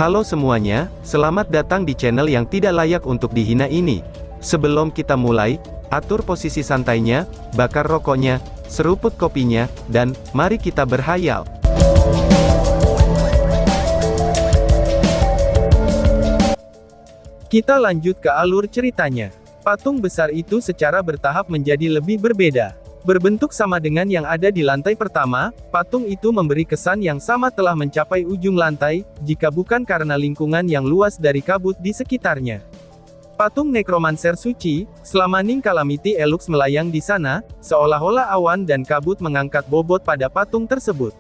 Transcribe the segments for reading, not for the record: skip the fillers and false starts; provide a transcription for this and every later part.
Halo semuanya, selamat datang di channel yang tidak layak untuk dihina ini. Sebelum kita mulai, atur posisi santainya, bakar rokoknya, seruput kopinya, dan mari kita berhayal. Kita lanjut ke alur ceritanya. Patung besar itu secara bertahap menjadi lebih berbeda. Berbentuk sama dengan yang ada di lantai pertama, patung itu memberi kesan yang sama telah mencapai ujung lantai, jika bukan karena lingkungan yang luas dari kabut di sekitarnya. Patung nekromancer suci, Slamaning Calamity Elux melayang di sana, seolah-olah awan dan kabut mengangkat bobot pada patung tersebut.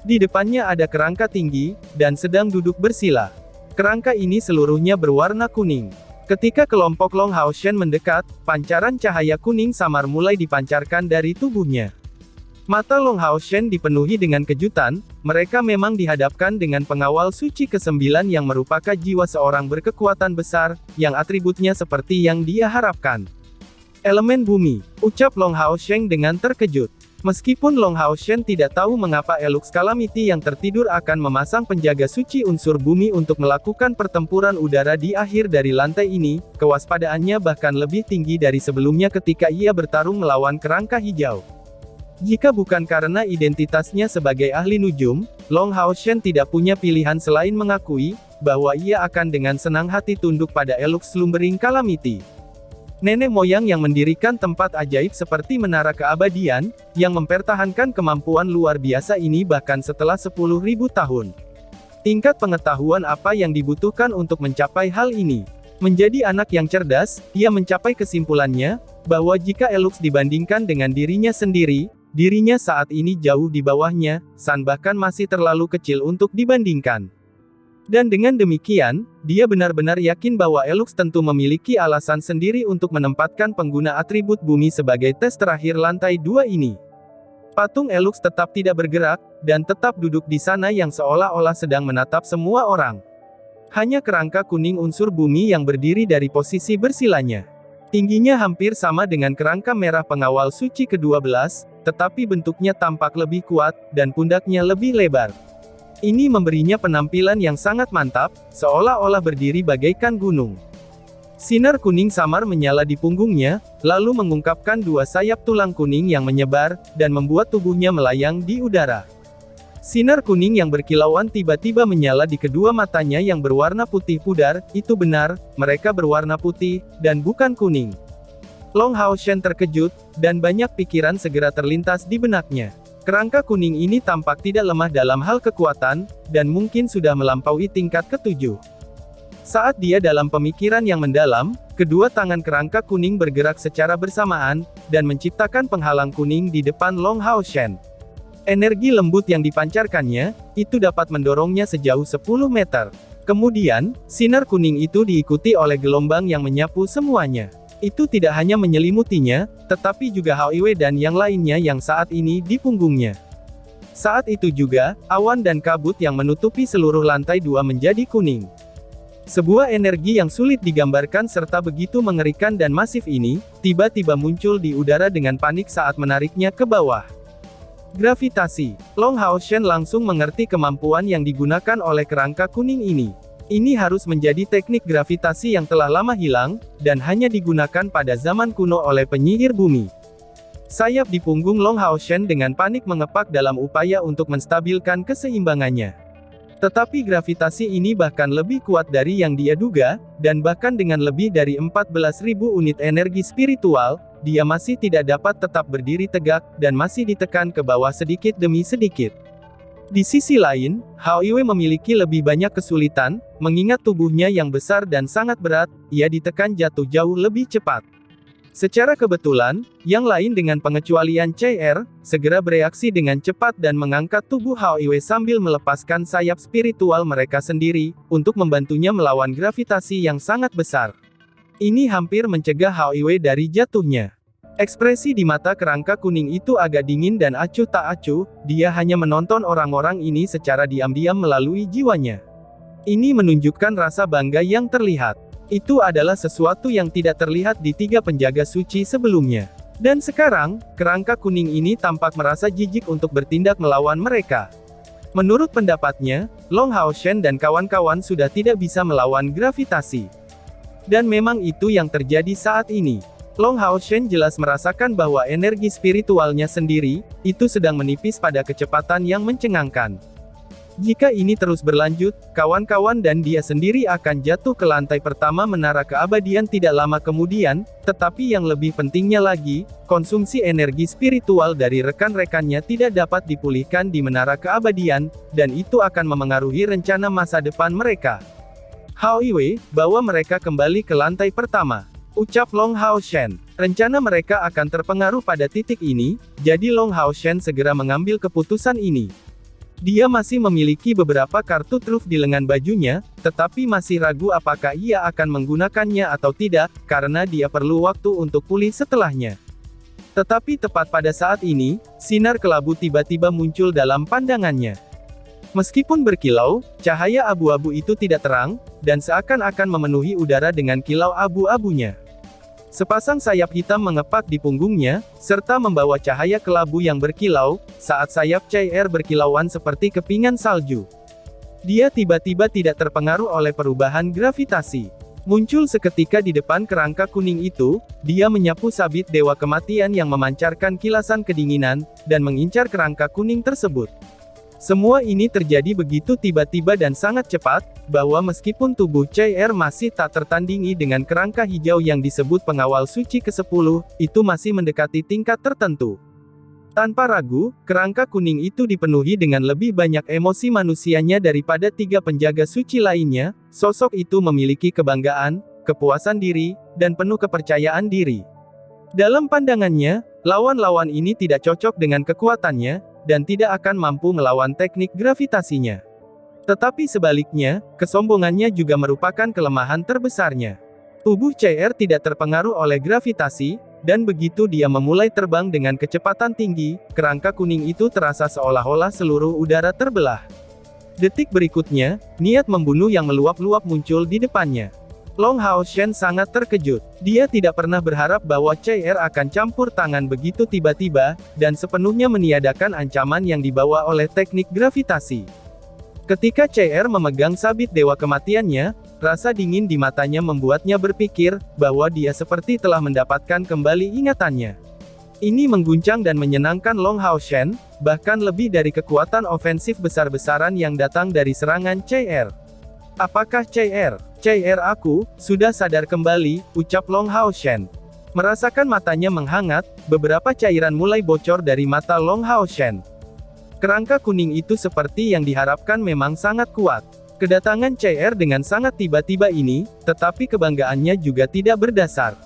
Di depannya ada kerangka tinggi, dan sedang duduk bersila. Kerangka ini seluruhnya berwarna kuning. Ketika kelompok Long Hao Shen mendekat, pancaran cahaya kuning samar mulai dipancarkan dari tubuhnya. Mata Long Hao Shen dipenuhi dengan kejutan, mereka memang dihadapkan dengan pengawal suci ke-9 yang merupakan jiwa seorang berkekuatan besar, yang atributnya seperti yang dia harapkan. Elemen bumi, ucap Long Hao Shen dengan terkejut. Meskipun Long Hao Shen tidak tahu mengapa Elux Calamity yang tertidur akan memasang penjaga suci unsur bumi untuk melakukan pertempuran udara di akhir dari lantai ini, kewaspadaannya bahkan lebih tinggi dari sebelumnya ketika ia bertarung melawan kerangka hijau. Jika bukan karena identitasnya sebagai ahli nujum, Long Hao Shen tidak punya pilihan selain mengakui bahwa ia akan dengan senang hati tunduk pada Elux Slumbering Calamity. Nenek moyang yang mendirikan tempat ajaib seperti Menara Keabadian, yang mempertahankan kemampuan luar biasa ini bahkan setelah 10.000 tahun. Tingkat pengetahuan apa yang dibutuhkan untuk mencapai hal ini? Menjadi anak yang cerdas, ia mencapai kesimpulannya, bahwa jika Elux dibandingkan dengan dirinya sendiri, dirinya saat ini jauh di bawahnya, bahkan masih terlalu kecil untuk dibandingkan. Dan dengan demikian, dia benar-benar yakin bahwa Elux tentu memiliki alasan sendiri untuk menempatkan pengguna atribut bumi sebagai tes terakhir lantai 2 ini. Patung Elux tetap tidak bergerak, dan tetap duduk di sana yang seolah-olah sedang menatap semua orang. Hanya kerangka kuning unsur bumi yang berdiri dari posisi bersilanya. Tingginya hampir sama dengan kerangka merah pengawal suci ke-12, tetapi bentuknya tampak lebih kuat, dan pundaknya lebih lebar. Ini memberinya penampilan yang sangat mantap, seolah-olah berdiri bagaikan gunung. Sinar kuning samar menyala di punggungnya, lalu mengungkapkan dua sayap tulang kuning yang menyebar, dan membuat tubuhnya melayang di udara. Sinar kuning yang berkilauan tiba-tiba menyala di kedua matanya yang berwarna putih pudar, itu benar, mereka berwarna putih, dan bukan kuning. Long Hao Shen terkejut, dan banyak pikiran segera terlintas di benaknya. Kerangka kuning ini tampak tidak lemah dalam hal kekuatan, dan mungkin sudah melampaui tingkat ke-7. Saat dia dalam pemikiran yang mendalam, kedua tangan kerangka kuning bergerak secara bersamaan, dan menciptakan penghalang kuning di depan Long Hao Shen. Energi lembut yang dipancarkannya, itu dapat mendorongnya sejauh 10 meter. Kemudian, sinar kuning itu diikuti oleh gelombang yang menyapu semuanya. Itu tidak hanya menyelimutinya, tetapi juga Hao Iwe dan yang lainnya yang saat ini di punggungnya. Saat itu juga, awan dan kabut yang menutupi seluruh lantai 2 menjadi kuning. Sebuah energi yang sulit digambarkan serta begitu mengerikan dan masif ini, tiba-tiba muncul di udara dengan panik saat menariknya ke bawah. Gravitasi. Long Hao Shen langsung mengerti kemampuan yang digunakan oleh kerangka kuning ini. Ini harus menjadi teknik gravitasi yang telah lama hilang, dan hanya digunakan pada zaman kuno oleh penyihir bumi. Sayap di punggung Long Hao Shen dengan panik mengepak dalam upaya untuk menstabilkan keseimbangannya. Tetapi gravitasi ini bahkan lebih kuat dari yang dia duga, dan bahkan dengan lebih dari 14.000 unit energi spiritual, dia masih tidak dapat tetap berdiri tegak, dan masih ditekan ke bawah sedikit demi sedikit. Di sisi lain, Hao Iwe memiliki lebih banyak kesulitan, mengingat tubuhnya yang besar dan sangat berat, ia ditekan jatuh jauh lebih cepat. Secara kebetulan, yang lain dengan pengecualian CR, segera bereaksi dengan cepat dan mengangkat tubuh Hao Iwe sambil melepaskan sayap spiritual mereka sendiri, untuk membantunya melawan gravitasi yang sangat besar. Ini hampir mencegah Hao Iwe dari jatuhnya. Ekspresi di mata kerangka kuning itu agak dingin dan acuh tak acuh, dia hanya menonton orang-orang ini secara diam-diam melalui jiwanya. Ini menunjukkan rasa bangga yang terlihat. Itu adalah sesuatu yang tidak terlihat di 3 penjaga suci sebelumnya. Dan sekarang, kerangka kuning ini tampak merasa jijik untuk bertindak melawan mereka. Menurut pendapatnya, Long Hao Shen dan kawan-kawan sudah tidak bisa melawan gravitasi. Dan memang itu yang terjadi saat ini. Long Hao Shen jelas merasakan bahwa energi spiritualnya sendiri, itu sedang menipis pada kecepatan yang mencengangkan. Jika ini terus berlanjut, kawan-kawan dan dia sendiri akan jatuh ke lantai pertama menara keabadian tidak lama kemudian, tetapi yang lebih pentingnya lagi, konsumsi energi spiritual dari rekan-rekannya tidak dapat dipulihkan di menara keabadian, dan itu akan memengaruhi rencana masa depan mereka. Hao Yue, bawa mereka kembali ke lantai pertama. Ucap Long Hao Shen. Rencana mereka akan terpengaruh pada titik ini, jadi Long Hao Shen segera mengambil keputusan ini. Dia masih memiliki beberapa kartu truf di lengan bajunya, tetapi masih ragu apakah ia akan menggunakannya atau tidak, karena dia perlu waktu untuk pulih setelahnya. Tetapi tepat pada saat ini, sinar kelabu tiba-tiba muncul dalam pandangannya. Meskipun berkilau, cahaya abu-abu itu tidak terang, dan seakan-akan memenuhi udara dengan kilau abu-abunya. Sepasang sayap hitam mengepak di punggungnya, serta membawa cahaya kelabu yang berkilau, saat sayap Chai-Er berkilauan seperti kepingan salju. Dia tiba-tiba tidak terpengaruh oleh perubahan gravitasi. Muncul seketika di depan kerangka kuning itu, dia menyapu sabit Dewa Kematian yang memancarkan kilasan kedinginan, dan mengincar kerangka kuning tersebut. Semua ini terjadi begitu tiba-tiba dan sangat cepat, bahwa meskipun tubuh Chai-Er masih tak tertandingi dengan kerangka hijau yang disebut pengawal suci ke-10, itu masih mendekati tingkat tertentu. Tanpa ragu, kerangka kuning itu dipenuhi dengan lebih banyak emosi manusianya daripada 3 penjaga suci lainnya. Sosok itu memiliki kebanggaan, kepuasan diri, dan penuh kepercayaan diri. Dalam pandangannya, lawan-lawan ini tidak cocok dengan kekuatannya, dan tidak akan mampu melawan teknik gravitasinya. Tetapi sebaliknya, kesombongannya juga merupakan kelemahan terbesarnya. Tubuh Chai-Er tidak terpengaruh oleh gravitasi, dan begitu dia memulai terbang dengan kecepatan tinggi, kerangka kuning itu terasa seolah-olah seluruh udara terbelah. Detik berikutnya, niat membunuh yang meluap-luap muncul di depannya. Long Hao Shen sangat terkejut. Dia tidak pernah berharap bahwa Chai-Er akan campur tangan begitu tiba-tiba, dan sepenuhnya meniadakan ancaman yang dibawa oleh teknik gravitasi. Ketika Chai-Er memegang sabit Dewa Kematiannya, rasa dingin di matanya membuatnya berpikir, bahwa dia seperti telah mendapatkan kembali ingatannya. Ini mengguncang dan menyenangkan Long Hao Shen, bahkan lebih dari kekuatan ofensif besar-besaran yang datang dari serangan Chai-Er. Apakah Chai-Er? Chai-Er aku, sudah sadar kembali, ucap Long Hao Shen. Merasakan matanya menghangat, beberapa cairan mulai bocor dari mata Long Hao Shen. Kerangka kuning itu seperti yang diharapkan memang sangat kuat. Kedatangan Chai-Er dengan sangat tiba-tiba ini, tetapi kebanggaannya juga tidak berdasar.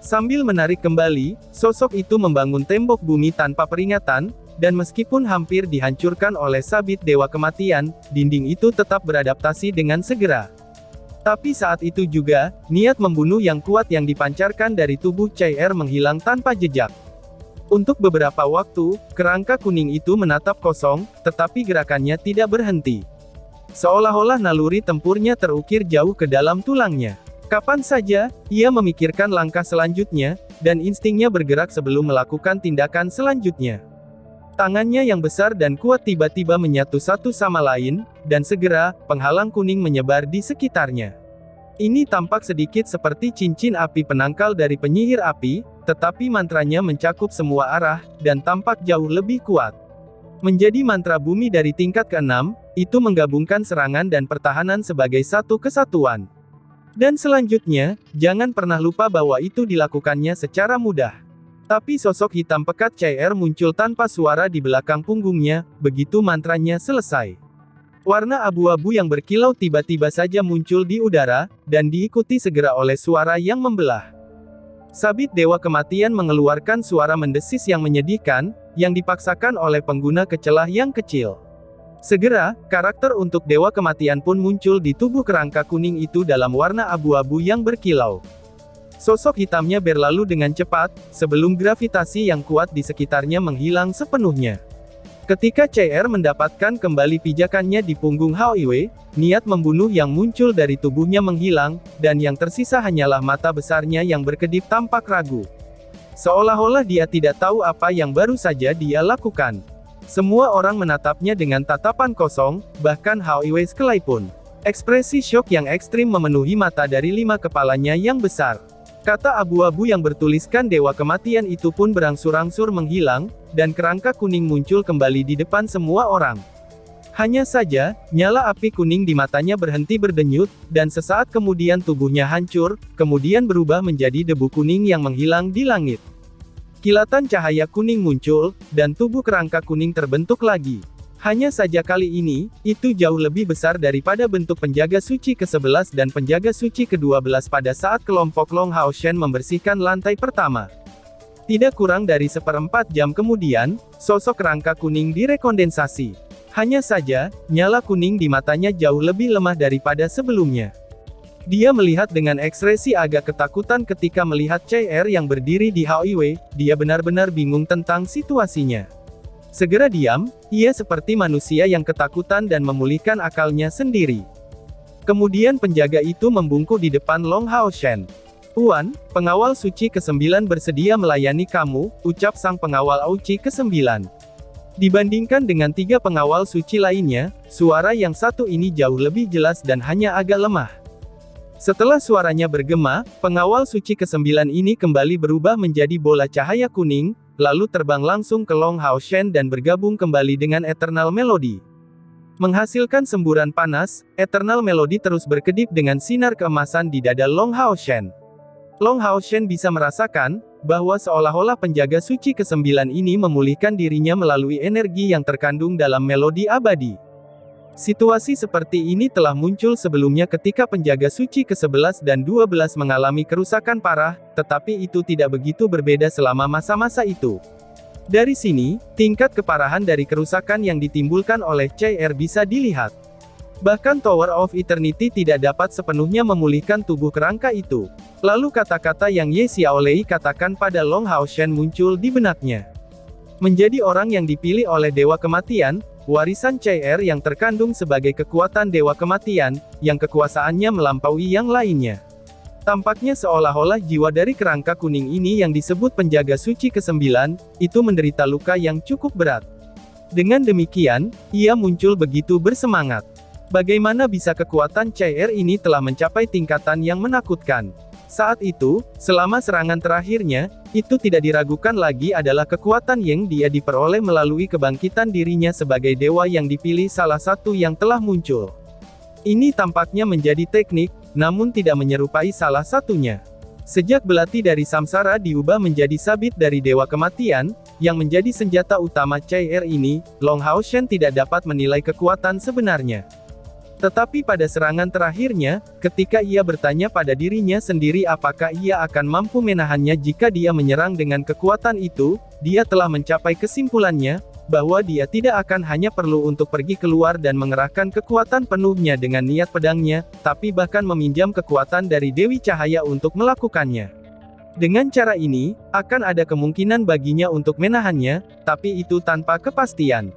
Sambil menarik kembali, sosok itu membangun tembok bumi tanpa peringatan, dan meskipun hampir dihancurkan oleh sabit Dewa Kematian, dinding itu tetap beradaptasi dengan segera. Tapi saat itu juga, niat membunuh yang kuat yang dipancarkan dari tubuh Chai-Er menghilang tanpa jejak. Untuk beberapa waktu, kerangka kuning itu menatap kosong, tetapi gerakannya tidak berhenti. Seolah-olah naluri tempurnya terukir jauh ke dalam tulangnya. Kapan saja, ia memikirkan langkah selanjutnya, dan instingnya bergerak sebelum melakukan tindakan selanjutnya. Tangannya yang besar dan kuat tiba-tiba menyatu satu sama lain, dan segera, penghalang kuning menyebar di sekitarnya. Ini tampak sedikit seperti cincin api penangkal dari penyihir api, tetapi mantranya mencakup semua arah, dan tampak jauh lebih kuat. Menjadi mantra bumi dari tingkat ke-6, itu menggabungkan serangan dan pertahanan sebagai satu kesatuan. Dan selanjutnya, jangan pernah lupa bahwa itu dilakukannya secara mudah. Tapi sosok hitam pekat Chai-Er muncul tanpa suara di belakang punggungnya, begitu mantranya selesai. Warna abu-abu yang berkilau tiba-tiba saja muncul di udara, dan diikuti segera oleh suara yang membelah. Sabit Dewa Kematian mengeluarkan suara mendesis yang menyedihkan, yang dipaksakan oleh pengguna kecelah yang kecil. Segera, karakter untuk Dewa Kematian pun muncul di tubuh kerangka kuning itu dalam warna abu-abu yang berkilau. Sosok hitamnya berlalu dengan cepat, sebelum gravitasi yang kuat di sekitarnya menghilang sepenuhnya. Ketika Chai-Er mendapatkan kembali pijakannya di punggung Hao Yue, niat membunuh yang muncul dari tubuhnya menghilang, dan yang tersisa hanyalah mata besarnya yang berkedip tampak ragu. Seolah-olah dia tidak tahu apa yang baru saja dia lakukan. Semua orang menatapnya dengan tatapan kosong, bahkan Hao Iwei sekalipun. Ekspresi syok yang ekstrim memenuhi mata dari 5 kepalanya yang besar. Kata abu-abu yang bertuliskan Dewa Kematian itu pun berangsur-angsur menghilang, dan kerangka kuning muncul kembali di depan semua orang. Hanya saja, nyala api kuning di matanya berhenti berdenyut, dan sesaat kemudian tubuhnya hancur, kemudian berubah menjadi debu kuning yang menghilang di langit. Kilatan cahaya kuning muncul, dan tubuh kerangka kuning terbentuk lagi. Hanya saja kali ini, itu jauh lebih besar daripada bentuk penjaga suci ke-11 dan penjaga suci ke-12 pada saat kelompok Long Hao Shen membersihkan lantai pertama. Tidak kurang dari 1/4 jam kemudian, sosok kerangka kuning direkondensasi. Hanya saja, nyala kuning di matanya jauh lebih lemah daripada sebelumnya. Dia melihat dengan ekspresi agak ketakutan ketika melihat CR yang berdiri di Hao Iwei, dia benar-benar bingung tentang situasinya. Segera diam, ia seperti manusia yang ketakutan dan memulihkan akalnya sendiri. Kemudian penjaga itu membungkuk di depan Long Hao Shen. "Tuan, pengawal suci ke-9 bersedia melayani kamu," ucap sang pengawal Auci ke-9. Dibandingkan dengan 3 pengawal suci lainnya, suara yang satu ini jauh lebih jelas dan hanya agak lemah. Setelah suaranya bergema, pengawal suci ke-9 ini kembali berubah menjadi bola cahaya kuning, lalu terbang langsung ke Long Hao Shen dan bergabung kembali dengan Eternal Melody. Menghasilkan semburan panas, Eternal Melody terus berkedip dengan sinar keemasan di dada Long Hao Shen. Long Hao Shen bisa merasakan, bahwa seolah-olah penjaga suci ke-9 ini memulihkan dirinya melalui energi yang terkandung dalam melodi abadi. Situasi seperti ini telah muncul sebelumnya ketika penjaga suci ke-11 dan 12 mengalami kerusakan parah, tetapi itu tidak begitu berbeda selama masa-masa itu. Dari sini, tingkat keparahan dari kerusakan yang ditimbulkan oleh CR bisa dilihat. Bahkan Tower of Eternity tidak dapat sepenuhnya memulihkan tubuh kerangka itu. Lalu kata-kata yang Ye Xiaolei katakan pada Long Hao Shen muncul di benaknya. Menjadi orang yang dipilih oleh Dewa Kematian, warisan CR yang terkandung sebagai kekuatan Dewa Kematian, yang kekuasaannya melampaui yang lainnya. Tampaknya seolah-olah jiwa dari kerangka kuning ini yang disebut penjaga suci ke-9, itu menderita luka yang cukup berat. Dengan demikian, ia muncul begitu bersemangat. Bagaimana bisa kekuatan CR ini telah mencapai tingkatan yang menakutkan? Saat itu, selama serangan terakhirnya, itu tidak diragukan lagi adalah kekuatan yang dia diperoleh melalui kebangkitan dirinya sebagai dewa yang dipilih salah satu yang telah muncul. Ini tampaknya menjadi teknik, namun tidak menyerupai salah satunya. Sejak belati dari samsara diubah menjadi sabit dari Dewa Kematian, yang menjadi senjata utama CR ini, Long Hao Shen tidak dapat menilai kekuatan sebenarnya. Tetapi pada serangan terakhirnya, ketika ia bertanya pada dirinya sendiri apakah ia akan mampu menahannya jika dia menyerang dengan kekuatan itu, dia telah mencapai kesimpulannya, bahwa dia tidak akan hanya perlu untuk pergi keluar dan mengerahkan kekuatan penuhnya dengan niat pedangnya, tapi bahkan meminjam kekuatan dari Dewi Cahaya untuk melakukannya. Dengan cara ini, akan ada kemungkinan baginya untuk menahannya, tapi itu tanpa kepastian.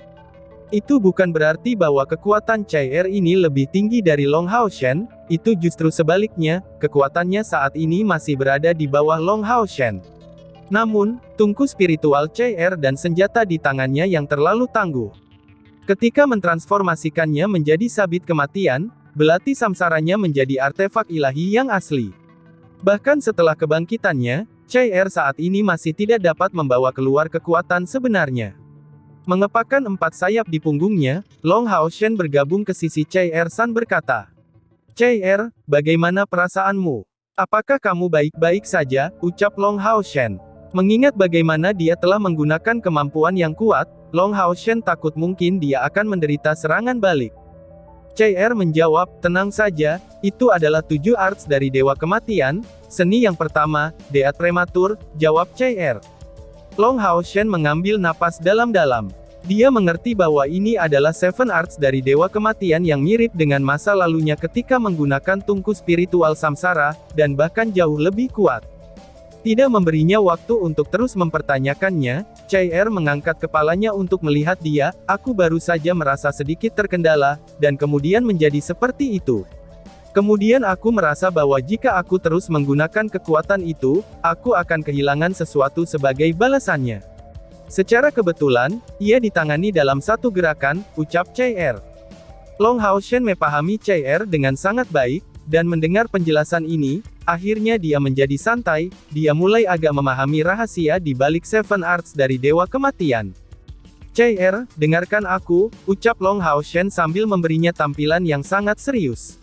Itu bukan berarti bahwa kekuatan CR ini lebih tinggi dari Long Hao Shen, itu justru sebaliknya, kekuatannya saat ini masih berada di bawah Long Hao Shen. Namun, tungku spiritual CR dan senjata di tangannya yang terlalu tangguh. Ketika mentransformasikannya menjadi sabit kematian, belati samsaranya menjadi artefak ilahi yang asli. Bahkan setelah kebangkitannya, CR saat ini masih tidak dapat membawa keluar kekuatan sebenarnya. Mengepakkan 4 sayap di punggungnya, Long Hao Shen bergabung ke sisi CR San berkata, "CR, bagaimana perasaanmu? Apakah kamu baik-baik saja?" ucap Long Hao Shen. Mengingat bagaimana dia telah menggunakan kemampuan yang kuat, Long Hao Shen takut mungkin dia akan menderita serangan balik. CR menjawab, "Tenang saja, itu adalah 7 arts dari Dewa Kematian, seni yang pertama, Deat Prematur," jawab CR. Long Hao Shen mengambil napas dalam-dalam. Dia mengerti bahwa ini adalah Seven Arts dari Dewa Kematian yang mirip dengan masa lalunya ketika menggunakan tungku spiritual samsara, dan bahkan jauh lebih kuat. Tidak memberinya waktu untuk terus mempertanyakannya, CR mengangkat kepalanya untuk melihat dia, "Aku baru saja merasa sedikit terkendala, dan kemudian menjadi seperti itu. Kemudian aku merasa bahwa jika aku terus menggunakan kekuatan itu, aku akan kehilangan sesuatu sebagai balasannya." Secara kebetulan, ia ditangani dalam satu gerakan, ucap Chai-Er. Long Hao Shen memahami Chai-Er dengan sangat baik, dan mendengar penjelasan ini, akhirnya dia menjadi santai, dia mulai agak memahami rahasia di balik Seven Arts dari Dewa Kematian. Chai-Er, dengarkan aku, ucap Long Hao Shen sambil memberinya tampilan yang sangat serius.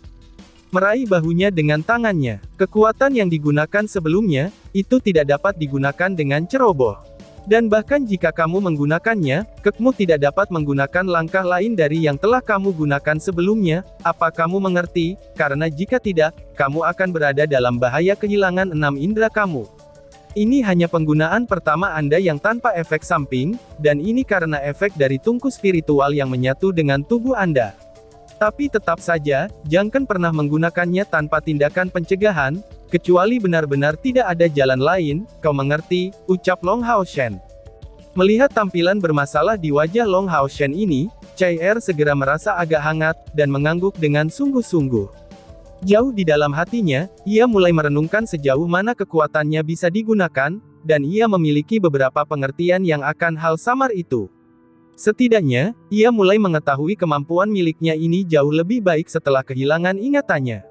Meraih bahunya dengan tangannya. Kekuatan yang digunakan sebelumnya, itu tidak dapat digunakan dengan ceroboh. Dan bahkan jika kamu menggunakannya, kekmu tidak dapat menggunakan langkah lain dari yang telah kamu gunakan sebelumnya, apa kamu mengerti? Karena jika tidak, kamu akan berada dalam bahaya kehilangan 6 indera kamu. Ini hanya penggunaan pertama Anda yang tanpa efek samping, dan ini karena efek dari tungku spiritual yang menyatu dengan tubuh Anda. Tapi tetap saja, jangan pernah menggunakannya tanpa tindakan pencegahan, kecuali benar-benar tidak ada jalan lain, kau mengerti, ucap Long Hao Shen. Melihat tampilan bermasalah di wajah Long Hao Shen ini, Chai-Er segera merasa agak hangat, dan mengangguk dengan sungguh-sungguh. Jauh di dalam hatinya, ia mulai merenungkan sejauh mana kekuatannya bisa digunakan, dan ia memiliki beberapa pengertian yang akan hal samar itu. Setidaknya, ia mulai mengetahui kemampuan miliknya ini jauh lebih baik setelah kehilangan ingatannya.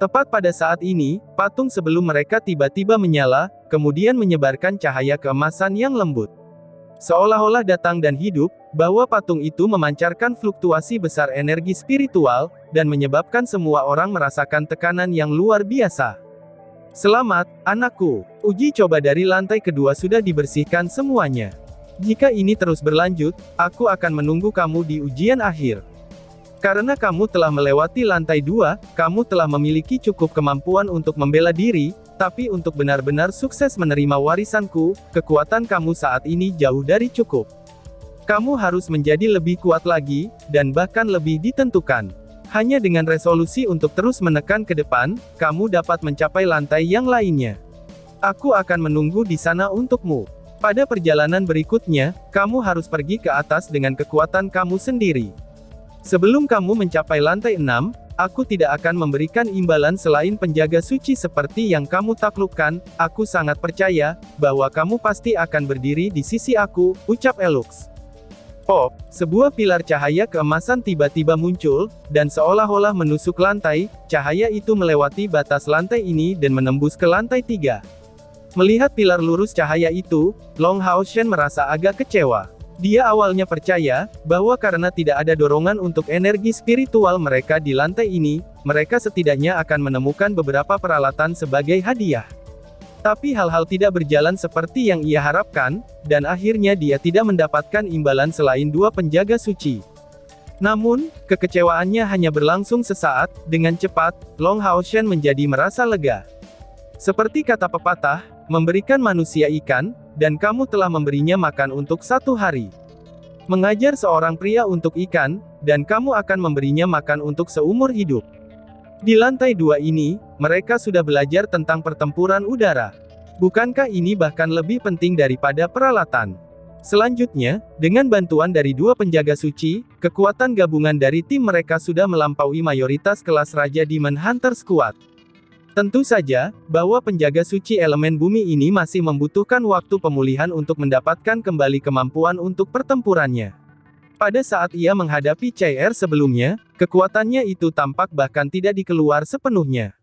Tepat pada saat ini, patung sebelum mereka tiba-tiba menyala, kemudian menyebarkan cahaya keemasan yang lembut. Seolah-olah datang dan hidup, bahwa patung itu memancarkan fluktuasi besar energi spiritual, dan menyebabkan semua orang merasakan tekanan yang luar biasa. Selamat, anakku. Uji coba dari lantai kedua sudah dibersihkan semuanya. Jika ini terus berlanjut, aku akan menunggu kamu di ujian akhir. Karena kamu telah melewati lantai 2, kamu telah memiliki cukup kemampuan untuk membela diri, tapi untuk benar-benar sukses menerima warisanku, kekuatan kamu saat ini jauh dari cukup. Kamu harus menjadi lebih kuat lagi, dan bahkan lebih ditentukan. Hanya dengan resolusi untuk terus menekan ke depan, kamu dapat mencapai lantai yang lainnya. Aku akan menunggu di sana untukmu. Pada perjalanan berikutnya, kamu harus pergi ke atas dengan kekuatan kamu sendiri. Sebelum kamu mencapai lantai 6, aku tidak akan memberikan imbalan selain penjaga suci seperti yang kamu taklukkan, aku sangat percaya, bahwa kamu pasti akan berdiri di sisi aku, ucap Elux. Pop, sebuah pilar cahaya keemasan tiba-tiba muncul, dan seolah-olah menusuk lantai, cahaya itu melewati batas lantai ini dan menembus ke lantai 3. Melihat pilar lurus cahaya itu, Long Hao Shen merasa agak kecewa. Dia awalnya percaya, bahwa karena tidak ada dorongan untuk energi spiritual mereka di lantai ini, mereka setidaknya akan menemukan beberapa peralatan sebagai hadiah. Tapi hal-hal tidak berjalan seperti yang ia harapkan, dan akhirnya dia tidak mendapatkan imbalan selain 2 penjaga suci. Namun, kekecewaannya hanya berlangsung sesaat, dengan cepat, Long Hao Shen menjadi merasa lega. Seperti kata pepatah, memberikan manusia ikan, dan kamu telah memberinya makan untuk 1 hari. Mengajar seorang pria untuk ikan, dan kamu akan memberinya makan untuk seumur hidup. Di lantai 2 ini, mereka sudah belajar tentang pertempuran udara. Bukankah ini bahkan lebih penting daripada peralatan? Selanjutnya, dengan bantuan dari 2 penjaga suci, kekuatan gabungan dari tim mereka sudah melampaui mayoritas kelas Raja Demon Hunter Squad. Tentu saja, bahwa penjaga suci elemen bumi ini masih membutuhkan waktu pemulihan untuk mendapatkan kembali kemampuan untuk pertempurannya. Pada saat ia menghadapi Chai-Er sebelumnya, kekuatannya itu tampak bahkan tidak dikeluar sepenuhnya.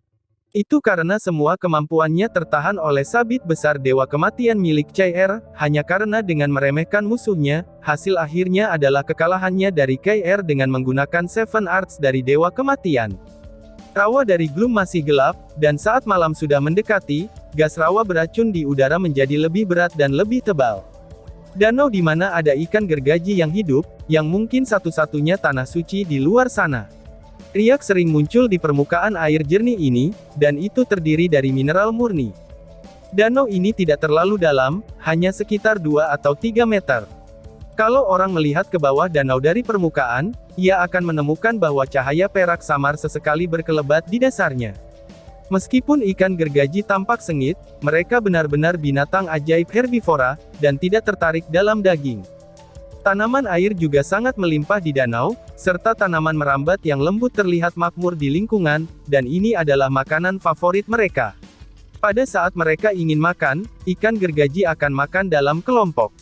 Itu karena semua kemampuannya tertahan oleh sabit besar Dewa Kematian milik Chai-Er, hanya karena dengan meremehkan musuhnya, hasil akhirnya adalah kekalahannya dari Chai-Er dengan menggunakan Seven Arts dari Dewa Kematian. Rawa dari Gloom masih gelap, dan saat malam sudah mendekati, gas rawa beracun di udara menjadi lebih berat dan lebih tebal. Danau di mana ada ikan gergaji yang hidup, yang mungkin satu-satunya tanah suci di luar sana. Riak sering muncul di permukaan air jernih ini, dan itu terdiri dari mineral murni. Danau ini tidak terlalu dalam, hanya sekitar 2 atau 3 meter. Kalau orang melihat ke bawah danau dari permukaan, ia akan menemukan bahwa cahaya perak samar sesekali berkelebat di dasarnya. Meskipun ikan gergaji tampak sengit, mereka benar-benar binatang ajaib herbivora, dan tidak tertarik dalam daging. Tanaman air juga sangat melimpah di danau, serta tanaman merambat yang lembut terlihat makmur di lingkungan, dan ini adalah makanan favorit mereka. Pada saat mereka ingin makan, ikan gergaji akan makan dalam kelompok.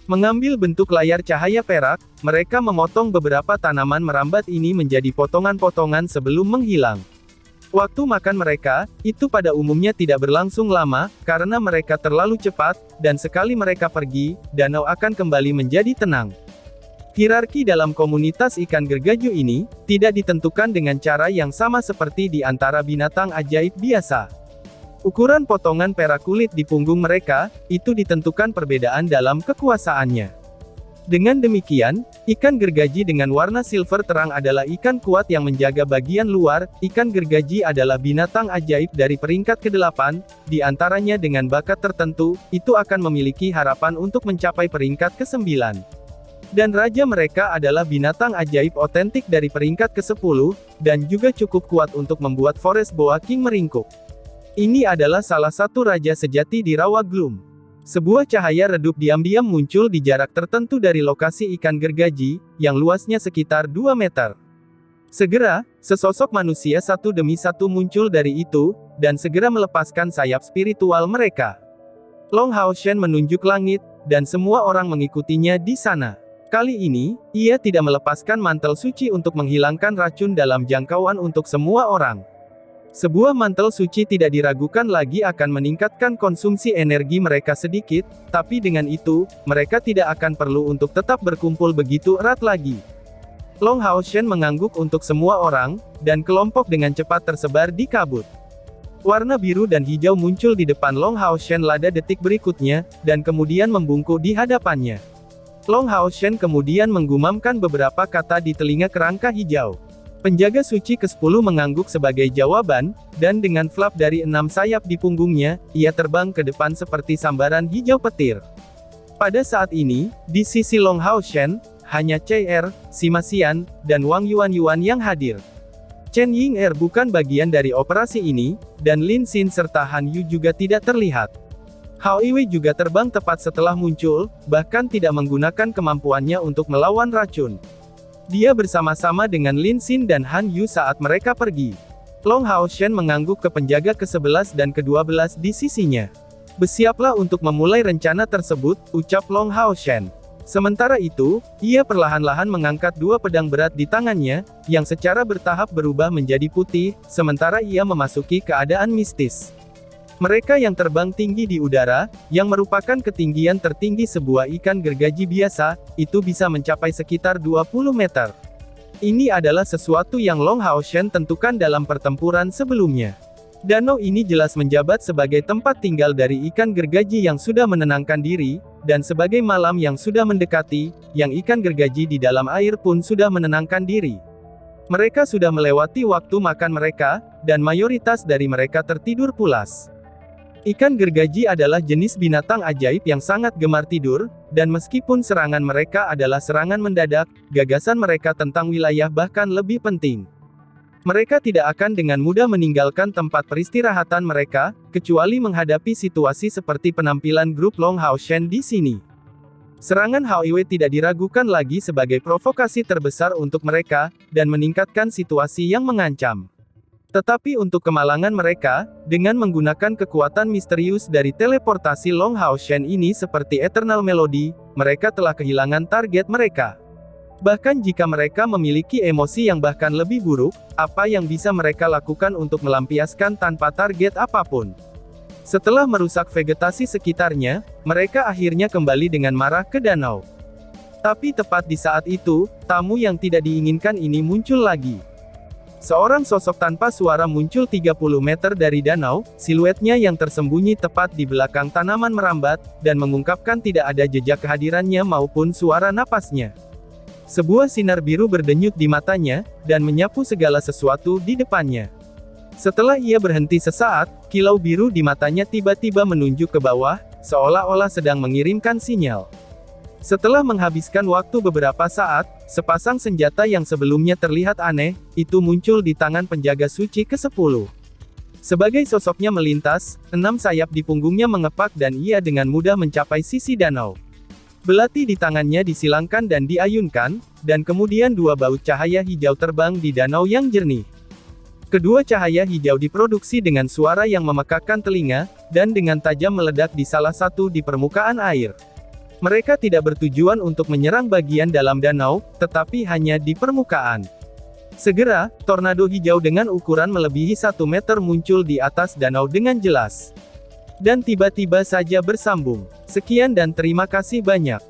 Mengambil bentuk layar cahaya perak, mereka memotong beberapa tanaman merambat ini menjadi potongan-potongan sebelum menghilang. Waktu makan mereka, itu pada umumnya tidak berlangsung lama, karena mereka terlalu cepat, dan sekali mereka pergi, danau akan kembali menjadi tenang. Hierarki dalam komunitas ikan gergaji ini, tidak ditentukan dengan cara yang sama seperti di antara binatang ajaib biasa. Ukuran potongan perak kulit di punggung mereka, itu ditentukan perbedaan dalam kekuasaannya. Dengan demikian, ikan gergaji dengan warna silver terang adalah ikan kuat yang menjaga bagian luar. Ikan gergaji adalah binatang ajaib dari peringkat ke-8, di antaranya dengan bakat tertentu, itu akan memiliki harapan untuk mencapai peringkat ke-9. Dan raja mereka adalah binatang ajaib otentik dari peringkat ke-10, dan juga cukup kuat untuk membuat Forest Boa King meringkuk. Ini adalah salah satu raja sejati di Rawa Gloom. Sebuah cahaya redup diam-diam muncul di jarak tertentu dari lokasi ikan gergaji, yang luasnya sekitar 2 meter. Segera, sesosok manusia satu demi satu muncul dari itu, dan segera melepaskan sayap spiritual mereka. Long Hao Shen menunjuk langit, dan semua orang mengikutinya di sana. Kali ini, ia tidak melepaskan mantel suci untuk menghilangkan racun dalam jangkauan untuk semua orang. Sebuah mantel suci tidak diragukan lagi akan meningkatkan konsumsi energi mereka sedikit, tapi dengan itu, mereka tidak akan perlu untuk tetap berkumpul begitu erat lagi. Long Hao Shen mengangguk untuk semua orang, dan kelompok dengan cepat tersebar di kabut. Warna biru dan hijau muncul di depan Long Hao Shen lada detik berikutnya, dan kemudian membungkuk di hadapannya. Long Hao Shen kemudian menggumamkan beberapa kata di telinga kerangka hijau. Penjaga suci ke-10 mengangguk sebagai jawaban, dan dengan flap dari 6 sayap di punggungnya, ia terbang ke depan seperti sambaran hijau petir. Pada saat ini, di sisi Long Hao Shen, hanya Cai Er, Sima Xian, dan Wang Yuan yang hadir. Chen Ying Er bukan bagian dari operasi ini, dan Lin Xin serta Han Yu juga tidak terlihat. Hao Iwei juga terbang tepat setelah muncul, bahkan tidak menggunakan kemampuannya untuk melawan racun. Dia bersama-sama dengan Lin Xin dan Han Yu saat mereka pergi. Long Hao Shen mengangguk ke penjaga ke-11 dan ke-12 di sisinya. Bersiaplah untuk memulai rencana tersebut, ucap Long Hao Shen. Sementara itu, ia perlahan-lahan mengangkat 2 pedang berat di tangannya, yang secara bertahap berubah menjadi putih, sementara ia memasuki keadaan mistis. Mereka yang terbang tinggi di udara, yang merupakan ketinggian tertinggi sebuah ikan gergaji biasa, itu bisa mencapai sekitar 20 meter. Ini adalah sesuatu yang Long Hao Shen tentukan dalam pertempuran sebelumnya. Danau ini jelas menjabat sebagai tempat tinggal dari ikan gergaji yang sudah menenangkan diri, dan sebagai malam yang sudah mendekati, yang ikan gergaji di dalam air pun sudah menenangkan diri. Mereka sudah melewati waktu makan mereka, dan mayoritas dari mereka tertidur pulas. Ikan gergaji adalah jenis binatang ajaib yang sangat gemar tidur, dan meskipun serangan mereka adalah serangan mendadak, gagasan mereka tentang wilayah bahkan lebih penting. Mereka tidak akan dengan mudah meninggalkan tempat peristirahatan mereka, kecuali menghadapi situasi seperti penampilan grup Long Hao Shen di sini. Serangan Hao Iwei tidak diragukan lagi sebagai provokasi terbesar untuk mereka, dan meningkatkan situasi yang mengancam. Tetapi untuk kemalangan mereka, dengan menggunakan kekuatan misterius dari teleportasi Long Hao Shen ini seperti Eternal Melody, mereka telah kehilangan target mereka. Bahkan jika mereka memiliki emosi yang bahkan lebih buruk, apa yang bisa mereka lakukan untuk melampiaskan tanpa target apapun? Setelah merusak vegetasi sekitarnya, mereka akhirnya kembali dengan marah ke danau. Tapi tepat di saat itu, tamu yang tidak diinginkan ini muncul lagi. Seorang sosok tanpa suara muncul 30 meter dari danau, siluetnya yang tersembunyi tepat di belakang tanaman merambat, dan mengungkapkan tidak ada jejak kehadirannya maupun suara napasnya. Sebuah sinar biru berdenyut di matanya, dan menyapu segala sesuatu di depannya. Setelah ia berhenti sesaat, kilau biru di matanya tiba-tiba menunjuk ke bawah, seolah-olah sedang mengirimkan sinyal. Setelah menghabiskan waktu beberapa saat, sepasang senjata yang sebelumnya terlihat aneh, itu muncul di tangan penjaga suci ke-10. Sebagai sosoknya melintas, 6 sayap di punggungnya mengepak dan ia dengan mudah mencapai sisi danau. Belati di tangannya disilangkan dan diayunkan, dan kemudian 2 baut cahaya hijau terbang di danau yang jernih. Kedua cahaya hijau diproduksi dengan suara yang memekakkan telinga, dan dengan tajam meledak di salah satu di permukaan air. Mereka tidak bertujuan untuk menyerang bagian dalam danau, tetapi hanya di permukaan. Segera, tornado hijau dengan ukuran melebihi 1 meter muncul di atas danau dengan jelas. Dan tiba-tiba saja bersambung. Sekian dan terima kasih banyak.